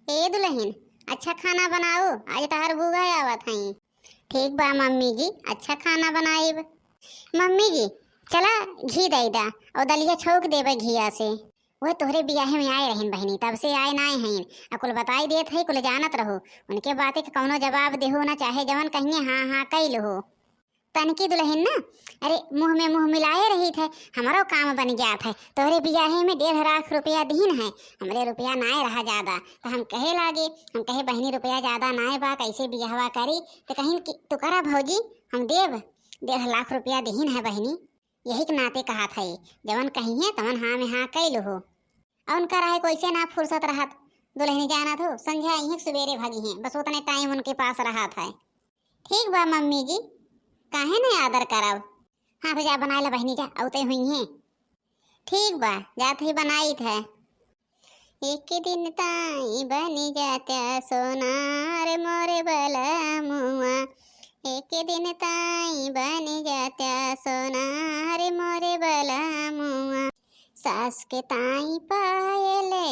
ए दुल्हन, अच्छा खाना बनाओ, आज तहार बुआ आवत हई। ठीक बा मम्मी जी, अच्छा खाना बनाइब। मम्मी जी, चला घी दई दा और दलिया छौंक देबे घिया से। वह तोहरे बियाहे में आए रहन बहनी, तब से आए ना हईन। आ कुल बताई देत हई, कुल जानत रहो। उनके बातें के कौनो जवाब देहो ना, चाहे जवन कहिए हाँ हाँ कैल हो। तनकी दुल्हन ना, अरे मुंह में मुंह मिलाए रही थे, हमारो काम बन गया था। तोहरे बियाहे में 1.5 लाख रुपया दीन है, हमरे रुपया नाए रहा ज्यादा। तो हम कहे लागे, हम कहे बहनी रुपया ज्यादा नाए बा, कैसे बियाहवा करी। तो कहीं तू करा भौजी, हम देव 1.5 लाख रुपया दीन है बहनी। यही के नाते कहा था, जवन कहिए तवन हाँ में हाँ कैल हो। और उनका रहे कैसे ना फुर्सत रहत। दुल्हनी जाना थो संध्या यही सवेरे भागी हैं, बस उतने टाइम उनके पास रहा था। ठीक बा मम्मी जी, काहे नहीं आदर करब। हाँ तो जा बना ला बहनी, जा औते हुई हैं। ठीक बा, जात ही बनाई थे। एक दिन ताई बनी जाता सोनार मोरे बला मुआ। एक दिन ताई बनी जाता सोनार मोरे बला मुआ। सास के ताई पायले,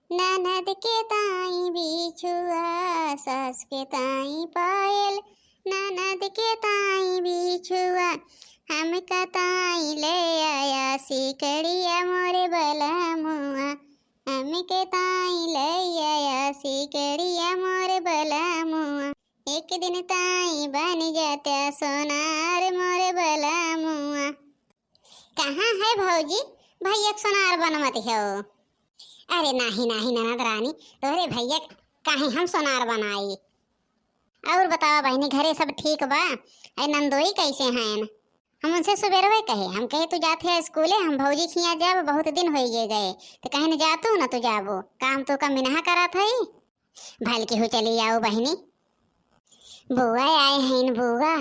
ननद के ताई बिछुआ। सास के ताई पायल, ननद के ताई बिछुआ। हम कताई ले आया सिकड़िया मोरे बला मुआ। हम के ताई ले आया सिकड़िया मोरे बला मुआ। एक दिन ताई बन जाता सोनार मोरे बला मुआ। कहाँ है भौजी, भैया सोनार बनमत हो। अरे नाही नाही ननद रानी, तोहरे भैया काहे हम सोनार बनाई। और बताओ बहनी, घरे सब ठीक बा। अरे नंदोई कैसे हैं। हम उनसे सुबेरवे कहे, हम कहे तू जाते है स्कूले, हम भौजी खिया जाब, बहुत दिन हो गए। तो कहे न जातू ना तू जाबो, काम तो का मिनहा करा था। भल के हो चली आओ बहनी। बुआ आए हैं बुआ,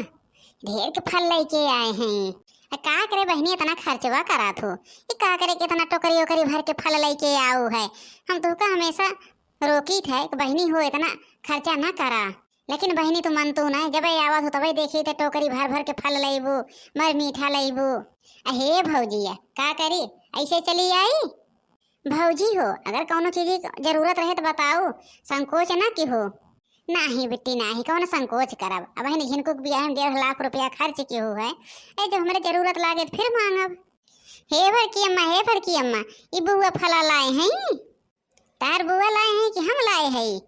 ढेर के फल लेके आए हैं। का करे बहनी, इतना खर्चवा करा थो। ये का करे कि इतना टोकरी ओकरी भर के फल लेके आओ है। हम तो का हमेशा रोकी थे कि बहनी हो इतना खर्चा ना करा। लेकिन बहनी तो मन तो ना, जब आवत हो तब देखी तो टोकरी भर भर के फल लेबू, मर मीठा लेबू। अहे भौजिया का करी, ऐसे चली आई। भौजी हो, अगर कौनो चीज की जरूरत रहे तो बताओ, संकोच ना की हो। नाही बेटी नाही, कौन संकोच करब। अब है हिनको बियाह में 1.5 लाख रुपया खर्च की हो है। ए जब हमारे जरूरत लागे तो फिर मांगब। हे भर की अम्मा, हे भर की अम्मा, ये बुआ फला लाए हैं। तार बुआ लाए हैं कि हम लाए हैं।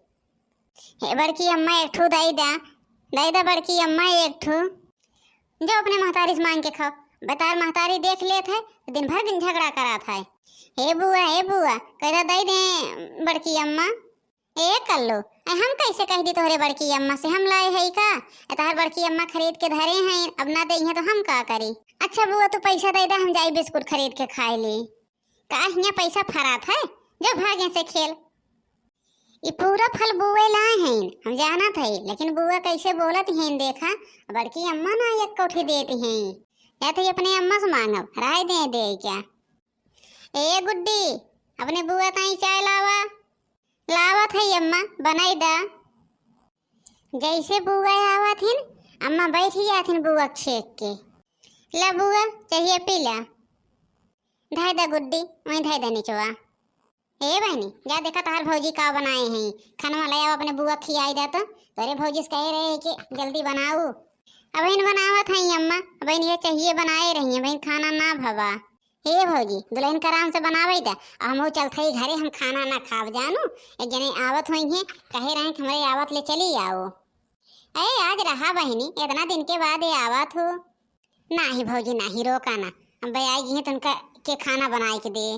हे बड़की अम्मा एक ठू दई दा, दई दा बड़की अम्मा एक ठू। जो अपने महतारी से मांग के खाओ। बतार महतारी देख लेत है तो दिन भर दिन झगड़ा करा था। हे बुआ कह दई दे बड़की अम्मा। ए कर लो, हम कैसे कह दी तोहरे बड़की अम्मा से हम लाए है का। तार बड़की अम्मा खरीद के धरे हैं, अब ना दे तो हम का करी। अच्छा बुआ तू पैसा दे दा, हम जाई बिस्कुट खरीद के खाए ली। का हियाँ पैसा फरात है, जो भागे से खेल। ये पूरा फल बुए लाए हैं, हम जाना थे। लेकिन बुआ कैसे बोलत हैं देखा, बड़की अम्मा ना एक कोठी देती हैं। या तो अपने अम्मा से मांगब, राय दे क्या। ए गुड्डी, अपने बुआ ताई चाय लावा। लावत है अम्मा, बनाई दा। जैसे बुआ आवत हिन, अम्मा बैठ जाथिन बुआ छेक के। ला बुआ चाहिए पी ला। धाय दा गुड्डी, वहीं धाय दा निचवा। ए बहनी जा देखा तार भौजी का बनाए हैं। खाना ले आओ, अपने बुआ खियाई दा। तो तेरे भौजी से कह रहे हैं कि जल्दी बनाओ। अब इन बनावत है अम्मा, अब ये चाहिए बनाए रही है, बहन खाना ना भवा। हे भौजी दुल्हन का आराम से बनावे दा, हम चलते ही घरे, हम खाना ना खाव जानू। एक जने आवत हुई है, कहे रहे कि हमारे आवत ले चली आओ। अरे आज रहा बहनी, इतना दिन के बाद ये आवत हो। नाही भौजी नाही, रोका ना, हम भाई आई हैं तो उनका के खाना बनाए के दे।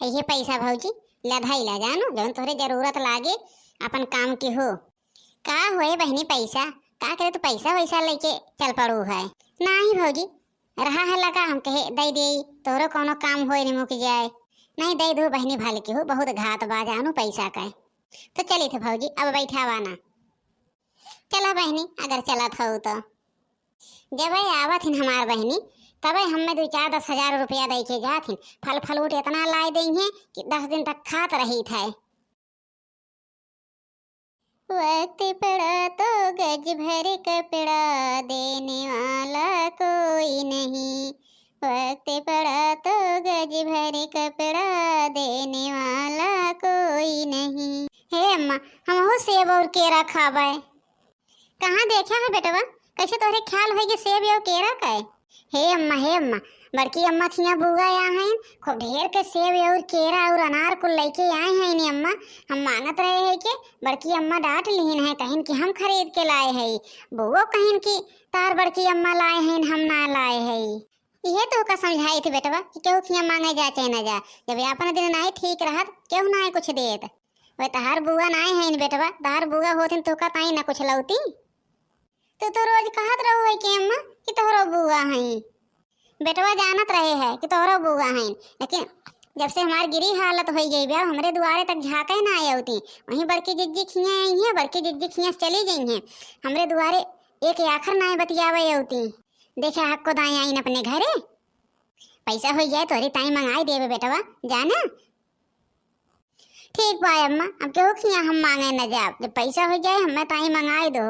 ये पैसा भौजी लधाई ला जानू, जब तोहरे जरूरत लागे अपन काम के हो। का होए बहनी पैसा, का करे तो पैसा वैसा लेके चल पड़ू है। नाही भौजी रहा है लगा, हम कहे दई दे तोरो कोनो काम होए नहीं मुक जाए। नहीं दई दो बहनी भल के हो, बहुत घात बा जानू पैसा का। तो चली थे भौजी, अब बैठावा ना। चला बहनी, अगर चला था तो जब आवत हिन हमार बहनी, तब हमें 2-4-10 हजार रुपया दे के जाथिन। फल फलूट इतना लाई दी हैं कि 10 दिन तक खात रही था। वक्त पड़ा तो गज भर कपड़ा, देने वाला कोई नहीं। वक्त पड़ा तो गज भर कपड़ा, देने वाला कोई नहीं। हे अम्मा, हमहू सेब और केरा खाबे। कहाँ देखा है बेटवा, कैसे तोहरे ख्याल होई कि सेब और केरा का है? हे अम्मा, बड़की अम्मा थिया बुआ यहाँ हैं, खूब ढेर के सेब और केरा और अनार को लेके आए हैं नी अम्मा। हम मांगत रहे हैं कि बड़की अम्मा डांट लीन है, कहीं कि हम खरीद के लाए हैं। बुआ कहीं कि तार बड़की अम्मा लाए हैं, हम ना लाए हैं। ये तो का समझाई थी बेटवा कि केहू थिया मांगे जा चाहे न जा, जब अपन दिन नहीं ठीक रहत केहू ना कुछ देत। वे तहार बुआ नाई है बेटवा, तहार बुआ होतिन तो का ताई ना कुछ लौती। तो रोज कहत रहो है कि अम्मा कि तोहरो बुआ हैं। बेटवा जानत रहे है कि तोहरो बुआ हैं, लेकिन जब से हमारी गिरी हालत हो गई ब्याह, हमरे द्वारे तक झाके ना आए होती। वहीं बड़की जिज्जी खिया आई हैं, बड़की जिज्जी खिया चली गई हैं, हमरे द्वारे एक आखर ना बतियावे होती। देखे हक को दाएं आई अपने घरे। पैसा हो जाए तोरी ताई मंगाई देवे बेटवा, जाना। ठीक बा अम्मा, अब केहू खिया हम मांगे न जाब, जब पैसा हो जाए हमें ताई मंगाई दो।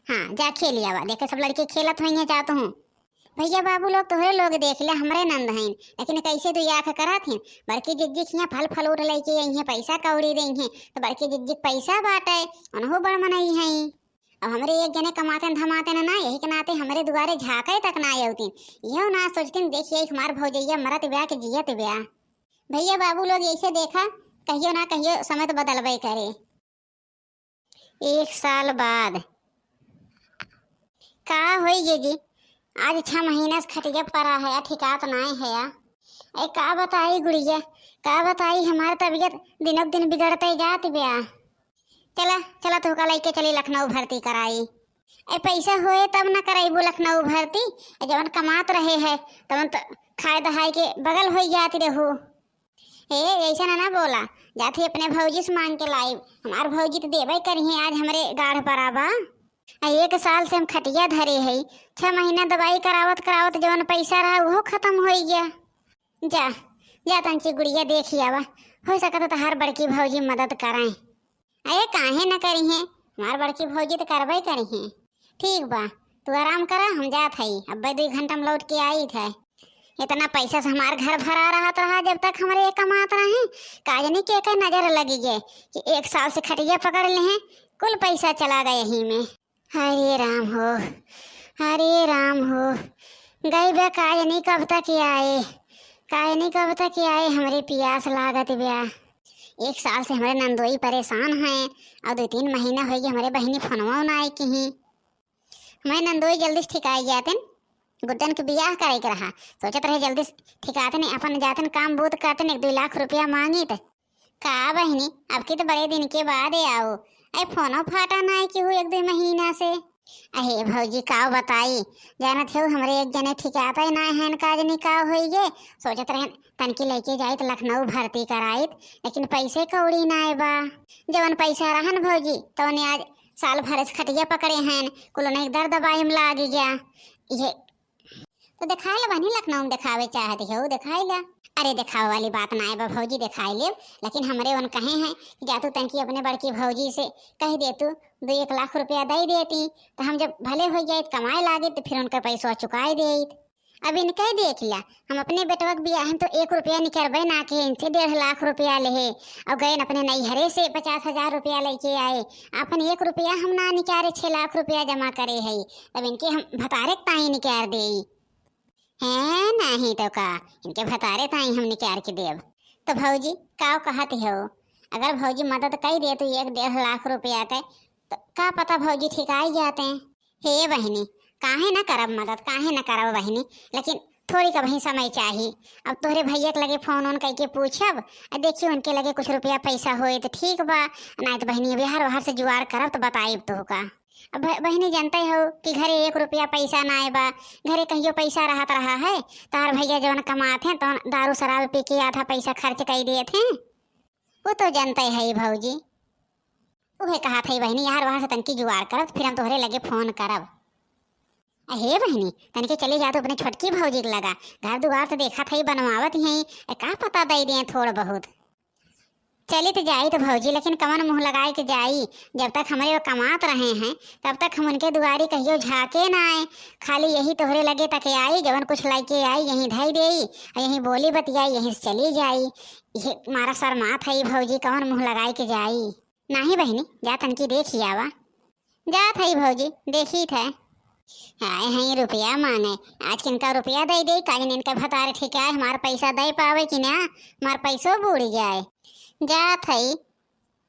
हाँ जा खेल आवा, देखे सब लड़के खेलत हुई जात हूँ। भैया बाबू लोग तोहरे लोग देख ले, हमरे नंद हैं, लेकिन कैसे तू आँख करत हैं। बड़की जिज्जी खिया फल फलूट लेके आई हैं, पैसा कौड़ी दी हैं, तो बड़की जिज्जी पैसा बाटे उन्हों बड़ मनई हैं। अब हमरे एक जने कमाते धमाते ना, यही के नाते हमरे दुआरे झाके तक ना आती। यो ना सोचती देखिए हमार भौजैया मरत ब्याह के जियत ब्याह। भैया बाबू लोग ऐसे देखा कहियो ना कहियो समय तो बदलबे करे। 1 साल बाद का होई जी, आज 6 महीना से खटिया पड़ा है, ठिकात नहीं है। ए का बताई गुड़िया, का बताई हमारी तबीयत दिनों दिन बिगड़ते जात ब्याह। चला चला तो का लेके चली लखनऊ भर्ती कराई। ए पैसा होए तब न कराइबू लखनऊ भर्ती, जवन कमात रहे है तवन तो खाए दहाई के बगल हो जाती रहू। हे ऐसा ना बोला, जाती अपने भौजी से मांग के लाई, हमार भौजी तो देवे करी है आज हमरे गाढ़ पर आबा। 1 साल से हम खटिया धरे है, 6 महीना दवाई करावत करावत जवन पैसा रहा वो खत्म हो गया। जा जा तंची गुड़िया देखी आवा, हो सका तो हर बड़की भौजी मदद कराएं। अरे काहे न करी है, हमार बड़की भौजी तो करबे करी है। ठीक बा तू आराम करा, हम जात हई, अब 2 घंटा में लौट के आई थे। इतना पैसा से हमार घर भरा रहा जब तक हमारे एक कमात रहे, काजनी के का नजर लगी गए कि 1 साल से खटिया पकड़ ले हैं, कुल पैसा चला गया यहीं में। हरे राम हो, हरे राम हो, गई बे काजनी कब तक आए, काजनी कब तक आए, हमारी प्यास लागत ब्याह। 1 साल से हमारे नंदोई परेशान हैं, और 2-3 महीना हो गए हमारे बहनी फोनवा ना आई कहीं। हमारे नंदोई जल्दी से ठिकाई जाते, गुड्डन के ब्याह करे के रहा, सोचत रहे जल्दी ठिकाते नहीं, अपन जाते काम बूत करते 1-2 लाख रुपया मांगी थे। का बहनी अब की तो बड़े दिन के बाद आओ, अरे फोनो फाटा ना कि हूँ 1-2 महीना से। अहे भौजी का बताई, जानत हो हमारे एक जने ठिकाता ही ना है, काजनी का हो गए, सोचत रहे तनकी लेके जाए तो लखनऊ भर्ती कराइत, लेकिन पैसे कौड़ी ना बा। जवन पैसा रहन भौजी तो ने आज साल भर से खटिया पकड़े हैं, कुल ने दर्द दवाई में लाग गया। ये तो दिखाई ला बहनी, लखनऊ में दिखावे चाहती हो दिखाई ला। अरे दिखावे वाली बात ना है बा भौजी, दिखाई ले, लेकिन हमारे उन कहे हैं कि जा तू तनकी अपने बड़की भौजी से कह दे, तू 2-1 लाख रुपया दे देती, तो हम जब भले हो जाए कमाए लागे तो फिर उनका पैसा चुकाई दे। अब इनके देख लिया, हम अपने बेटवा के बियाह तो 1 रुपया निकलबे ना के, इनसे 1.5 लाख रुपया ले और गए अपने नैहरे से 50,000 रुपया लेके आए, अपन 1 रुपया हम ना निकारे 6 लाख रुपया जमा करे है, तब इनके हम भतारे ताई निकाल दे हैं, नहीं तो का इनके भतारे ताई हम निकाल के देव। तो भौजी का कहती हो, अगर भौजी मदद कर दे तो 1-1.5 लाख रुपया के, तो का पता भौजी ठिकाई जाते हैं। हे बहनी काहे न करब मदद, काहे न करब बहनी, लेकिन थोड़ी का वही समय चाहिए। अब तोहरे भैया के लगे फोन ऑन करके पूछब, देखिए उनके लगे कुछ रुपया पैसा होए तो ठीक बा, नहीं तो बहनी बिहार बाहर से जुगाड़ करब तो बताइब तो का। अब बहनी जानते हो कि घरे 1 रुपया पैसा ना आए बा, घरे कहियो पैसा रहत रहा है, तार भैया जवन कमाते हैं तो दारू शराब पी के आधा पैसा खर्च कर दिए थे, वो तो जानते है भौजी। वह कहा था बहनी यार वहाँ से तनकी जुगाड़ करब, फिर हम तोहरे लगे फोन करब। हे बहनी तनिके चले जा तो अपने छोटकी भौजी के लगा, घर दुआर तो देखा था बनवावत ही, का पता दे दिए थोड़ा बहुत। चली तो जाई तो भौजी, लेकिन कमन मुँह लगाए के जाई, जब तक हमारे वो कमात रहे हैं तब तक हम उनके दुआरी कहियो झाके ना आए, खाली यही तोहरे लगे तक आई, जवन कुछ लेके आई यहीं धई दे, यहीं बोली बतियाई, यहीं से चली जाई। ये मारा शर्मात है भौजी, कौन मुँह लगाए के जाई। नाही बहनी, जा तनकी देखी आवा। जा थई भौजी, देखी थे। आए हैं रुपया मांगे, आज किनका रुपया दे दे, काजन इनका भतार ठिकाए, हमार पैसा दे पावे कि ना, हमार पैसो बूढ़ जाए। जा थई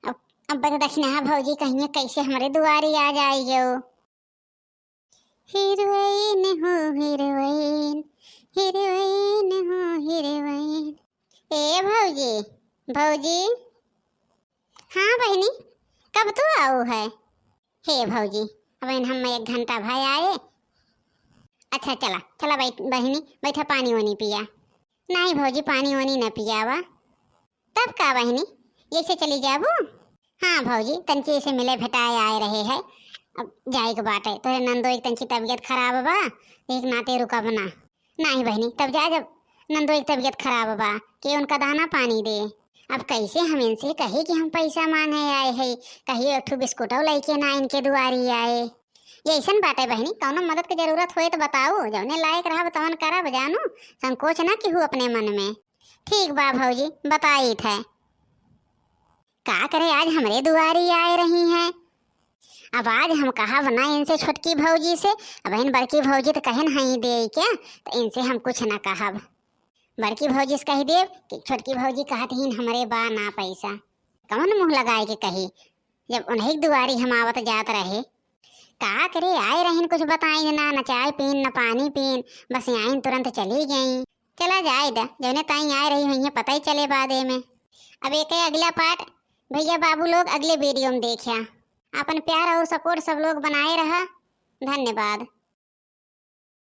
अब बता दक्षिणा भौजी कहिए कैसे हमारे दुआरी आ जाइयो। हीरोइन हो हीरोइन, हीरोइन हो हीरोइन। ए भौजी, भौजी। हाँ बहनी, कब तू आओ है? हे भौजी, अब हम 1 घंटा भाई आए। अच्छा चला चला बहनी, बैठा पानी वानी पिया। नहीं भौजी, पानी वानी न पियावा। तब का बहनी, ये से चली जाबू? हाँ भौजी, तंची से मिले भेटाए आए रहे है, अब जाए के बाटे। तोरे नंदो एक तंची तबीयत खराब बा, एक नाते रुका बना। नहीं बहनी, तब जा जब नंदो एक तबीयत खराब बा कि उनका दाना पानी दे। अब कैसे हम इनसे कहे कि हम पैसा मांगे आए है, कहिए एक बिस्कुट लेके ना इनके दुआरी आए। ये ऐसा बाटे बहनी, कौनो मदद की जरूरत होए तो बताओ, जौने लायक रहा तवन करब जानू, संकोच ना कि अपने मन में। ठीक बा भौजी, बताई थे। का करे आज हमरे दुआरी आए रही हैं। अब आज हम कहा बना इनसे छोटकी भौजी से, अब इन बड़की भौजी तो कहन हई दे क्या, तो इनसे हम कुछ ना कहब। बड़की भौजी से कही देव कि छोटकी भौजी कहत ही हमरे बा ना पैसा, कौन मुंह लगाए के कही, जब उन्हीं दुआरी हम आवत जात रहे। का करे आए रहीन, कुछ बताई ना, न चाय पीन न पानी पीन, बस आईन तुरंत चली गई। चला जाए दा, जौने ताई आए रही हुई पता ही चले बादे में। अब एक अगला पार्ट भैया बाबू लोग अगले वीडियो में देखा। अपन प्यार और सपोर्ट सब लोग बनाए रहा। धन्यवाद।